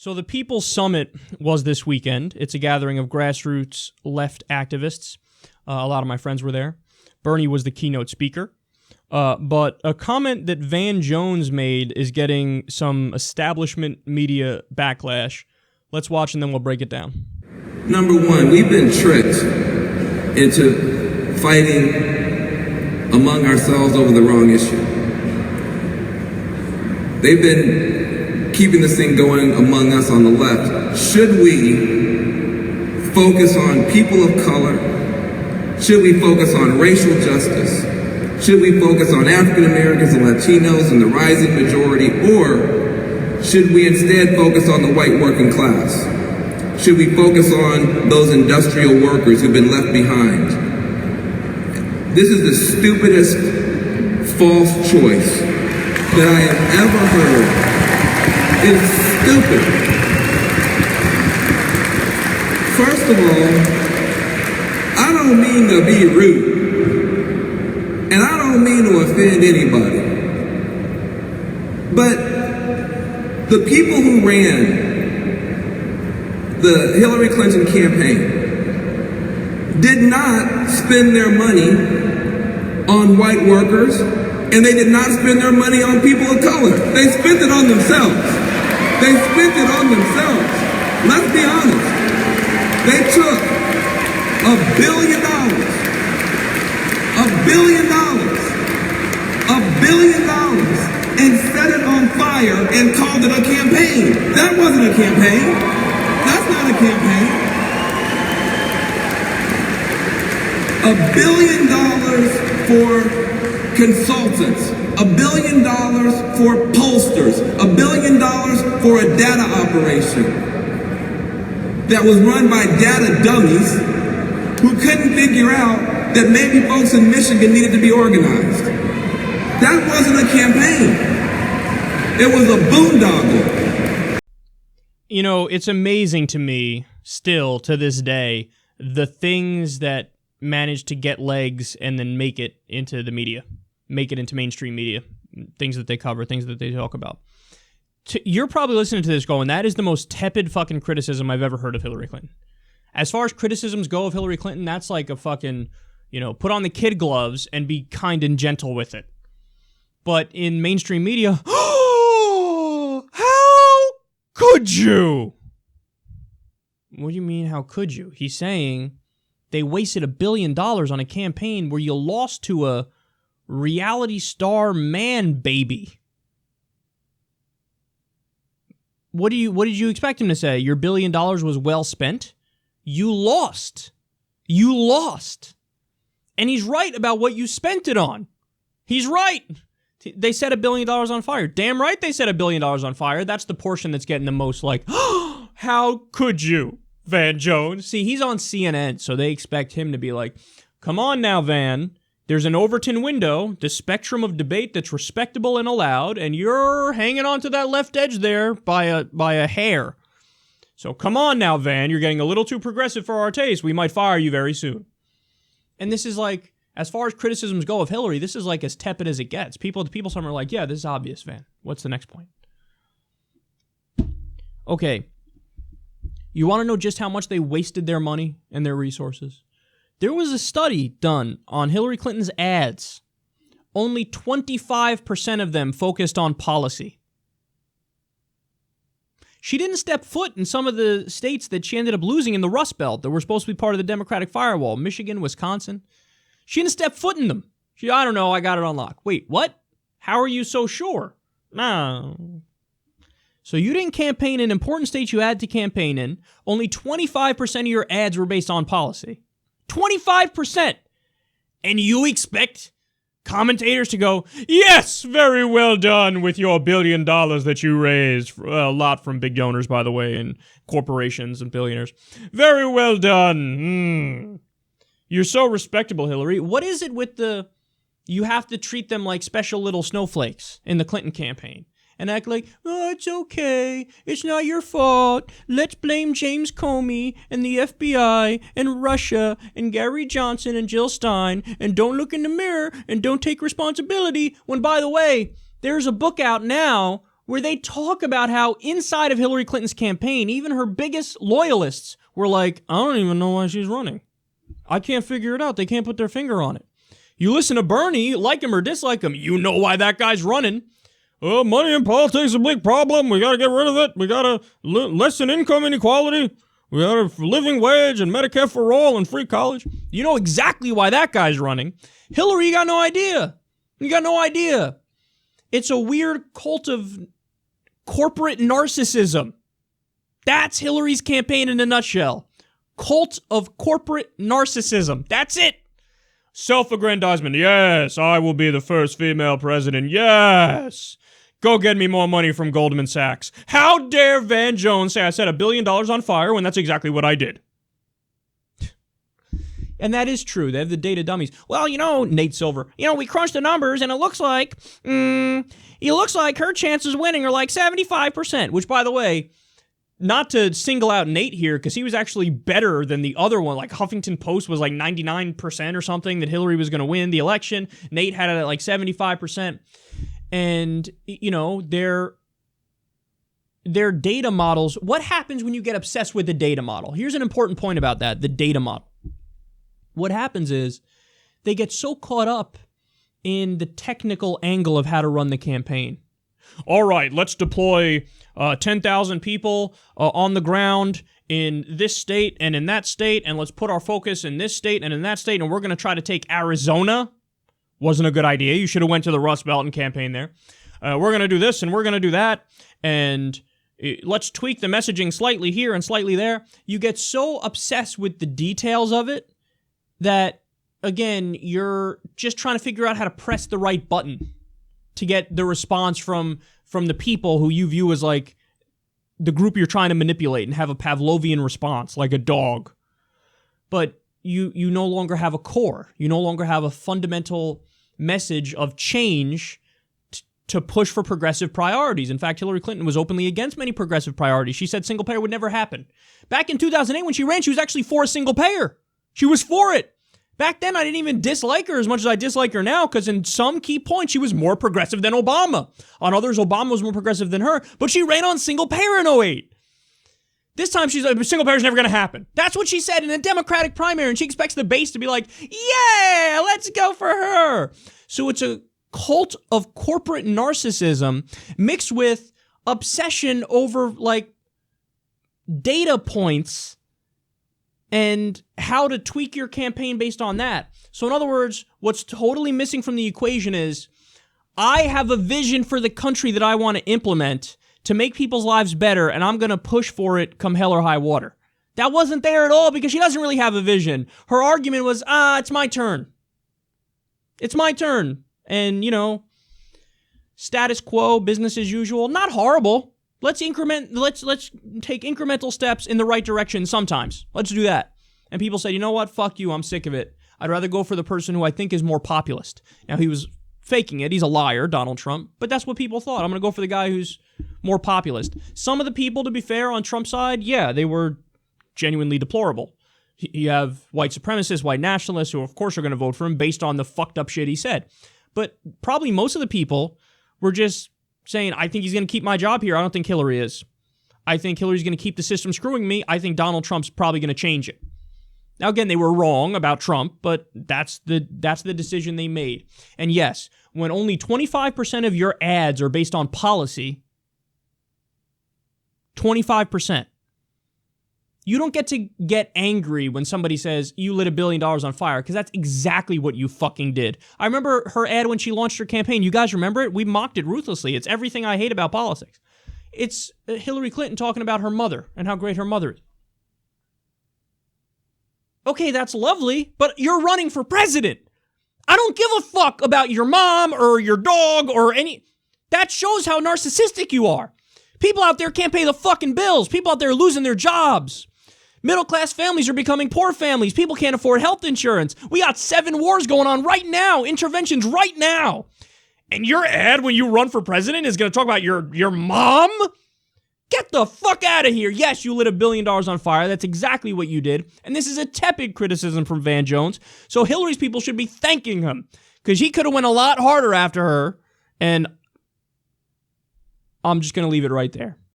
So the People's Summit was this weekend. It's a gathering of grassroots left activists. A lot of my friends were there. Bernie was the keynote speaker. But a comment that Van Jones made is getting some establishment media backlash. Let's watch and then we'll break it down. Number one, we've been tricked into fighting among ourselves over the wrong issue. They've been keeping this thing going among us on the left. Should we focus on people of color? Should we focus on racial justice? Should we focus on African Americans and Latinos and the rising majority? Or should we instead focus on the white working class? Should we focus on those industrial workers who've been left behind? This is the stupidest false choice that I have ever heard. It's stupid. First of all, I don't mean to be rude, and I don't mean to offend anybody, but the people who ran the Hillary Clinton campaign did not spend their money on white workers, and they did not spend their money on people of color. They spent it on themselves. They spent it on themselves. Let's be honest. They took $1 billion, and set it on fire and called it a campaign. That wasn't a campaign. That's not a campaign. $1 billion for consultants, $1 billion for pollsters, $1 billion for a data operation that was run by data dummies who couldn't figure out that maybe folks in Michigan needed to be organized. That wasn't a campaign. It was a boondoggle. You know, it's amazing to me, still to this day, the things that manage to get legs and then make it into the media, make it into mainstream media, things that they cover, things that they talk about. You're probably listening to this going, that is the most tepid fucking criticism I've ever heard of Hillary Clinton. As far as criticisms go of Hillary Clinton, that's like a fucking, put on the kid gloves and be kind and gentle with it. But in mainstream media, oh, how could you? What do you mean, how could you? He's saying they wasted $1 billion on a campaign where you lost to a reality star man baby. What did you expect him to say? Your $1 billion was well spent? You lost. You lost. And he's right about what you spent it on. He's right. They set $1 billion on fire. Damn right they set $1 billion on fire. That's the portion that's getting the most like, oh, how could you, Van Jones? See, he's on CNN, so they expect him to be like, come on now, Van. There's an Overton window, the spectrum of debate that's respectable and allowed, and you're hanging on to that left edge there by a hair. So come on now, Van. You're getting a little too progressive for our taste. We might fire you very soon. And this is like, as far as criticisms go of Hillary, this is like as tepid as it gets. The people some are like, yeah, this is obvious, Van. What's the next point? Okay. You want to know just how much they wasted their money and their resources? There was a study done on Hillary Clinton's ads. Only 25% of them focused on policy. She didn't step foot in some of the states that she ended up losing in the Rust Belt that were supposed to be part of the Democratic firewall. Michigan, Wisconsin. She didn't step foot in them. I don't know, I got it on lock. Wait, what? How are you so sure? No. So you didn't campaign in important states you had to campaign in. Only 25% of your ads were based on policy. 25%! And you expect commentators to go, yes, very well done with your $1 billion that you raised. A lot from big donors, by the way, and corporations and billionaires. Very well done. You're so respectable, Hillary. What is it with you have to treat them like special little snowflakes in the Clinton campaign? And act like, oh, it's okay. It's not your fault. Let's blame James Comey and the FBI and Russia and Gary Johnson and Jill Stein and don't look in the mirror and don't take responsibility. When, by the way, there's a book out now where they talk about how inside of Hillary Clinton's campaign, even her biggest loyalists were like, I don't even know why she's running. I can't figure it out. They can't put their finger on it. You listen to Bernie, like him or dislike him, you know why that guy's running. Money in politics is a big problem. We got to get rid of it. We got to lessen income inequality. We got a living wage and Medicare for all and free college. You know exactly why that guy's running. Hillary, you got no idea. You got no idea. It's a weird cult of corporate narcissism. That's Hillary's campaign in a nutshell. Cult of corporate narcissism. That's it. Self-aggrandizement. Yes, I will be the first female president. Yes. Go get me more money from Goldman Sachs. How dare Van Jones say I set $1 billion on fire when that's exactly what I did? And that is true. They have the data dummies. Well, Nate Silver, we crunched the numbers and it looks like her chances of winning are like 75%, which, by the way, not to single out Nate here, because he was actually better than the other one. Like Huffington Post was like 99% or something that Hillary was going to win the election. Nate had it at like 75%. And, their data models, what happens when you get obsessed with the data model? Here's an important point about that, the data model. What happens is they get so caught up in the technical angle of how to run the campaign. All right, let's deploy 10,000 people on the ground in this state and in that state, and let's put our focus in this state and in that state, and we're going to try to take Arizona. Wasn't a good idea. You should have went to the Rust Belt and campaigned there. We're going to do this and we're going to do that, and let's tweak the messaging slightly here and slightly there. You get so obsessed with the details of it that, again, you're just trying to figure out how to press the right button to get the response from the people who you view as like the group you're trying to manipulate and have a Pavlovian response, like a dog. But you no longer have a core. You no longer have a fundamental message of change to push for progressive priorities. In fact, Hillary Clinton was openly against many progressive priorities. She said single payer would never happen. Back in 2008 when she ran, she was actually for a single payer. She was for it. Back then, I didn't even dislike her as much as I dislike her now, because in some key points, she was more progressive than Obama. On others, Obama was more progressive than her, but she ran on single payer in 2008. This time, she's like, single payer is never going to happen. That's what she said in a Democratic primary, and she expects the base to be like, yeah, let's go for her. So it's a cult of corporate narcissism mixed with obsession over, like, data points and how to tweak your campaign based on that. So in other words, what's totally missing from the equation is, I have a vision for the country that I want to implement to make people's lives better, and I'm going to push for it come hell or high water. That wasn't there at all because she doesn't really have a vision. Her argument was, it's my turn. It's my turn. And, status quo, business as usual, not horrible. Let's take incremental steps in the right direction sometimes. Let's do that. And people say, you know what? Fuck you. I'm sick of it. I'd rather go for the person who I think is more populist. Now, he was faking it. He's a liar, Donald Trump. But that's what people thought. I'm going to go for the guy who's more populist. Some of the people, to be fair, on Trump's side, yeah, they were genuinely deplorable. You have white supremacists, white nationalists, who of course are going to vote for him based on the fucked up shit he said. But probably most of the people were just saying, I think he's going to keep my job here. I don't think Hillary is. I think Hillary's going to keep the system screwing me. I think Donald Trump's probably going to change it. Now, again, they were wrong about Trump, but that's the decision they made. And yes, when only 25% of your ads are based on policy, 25%, you don't get to get angry when somebody says you lit $1 billion on fire, because that's exactly what you fucking did. I remember her ad when she launched her campaign. You guys remember it? We mocked it ruthlessly. It's everything I hate about politics. It's Hillary Clinton talking about her mother and how great her mother is. Okay, that's lovely, but you're running for president. I don't give a fuck about your mom or your dog or any... That shows how narcissistic you are. People out there can't pay the fucking bills. People out there are losing their jobs. Middle-class families are becoming poor families. People can't afford health insurance. We got 7 wars going on right now. Interventions right now. And your ad when you run for president is going to talk about your mom? Get the fuck out of here. Yes, you lit $1 billion on fire. That's exactly what you did. And this is a tepid criticism from Van Jones. So Hillary's people should be thanking him, because he could have went a lot harder after her. And I'm just going to leave it right there.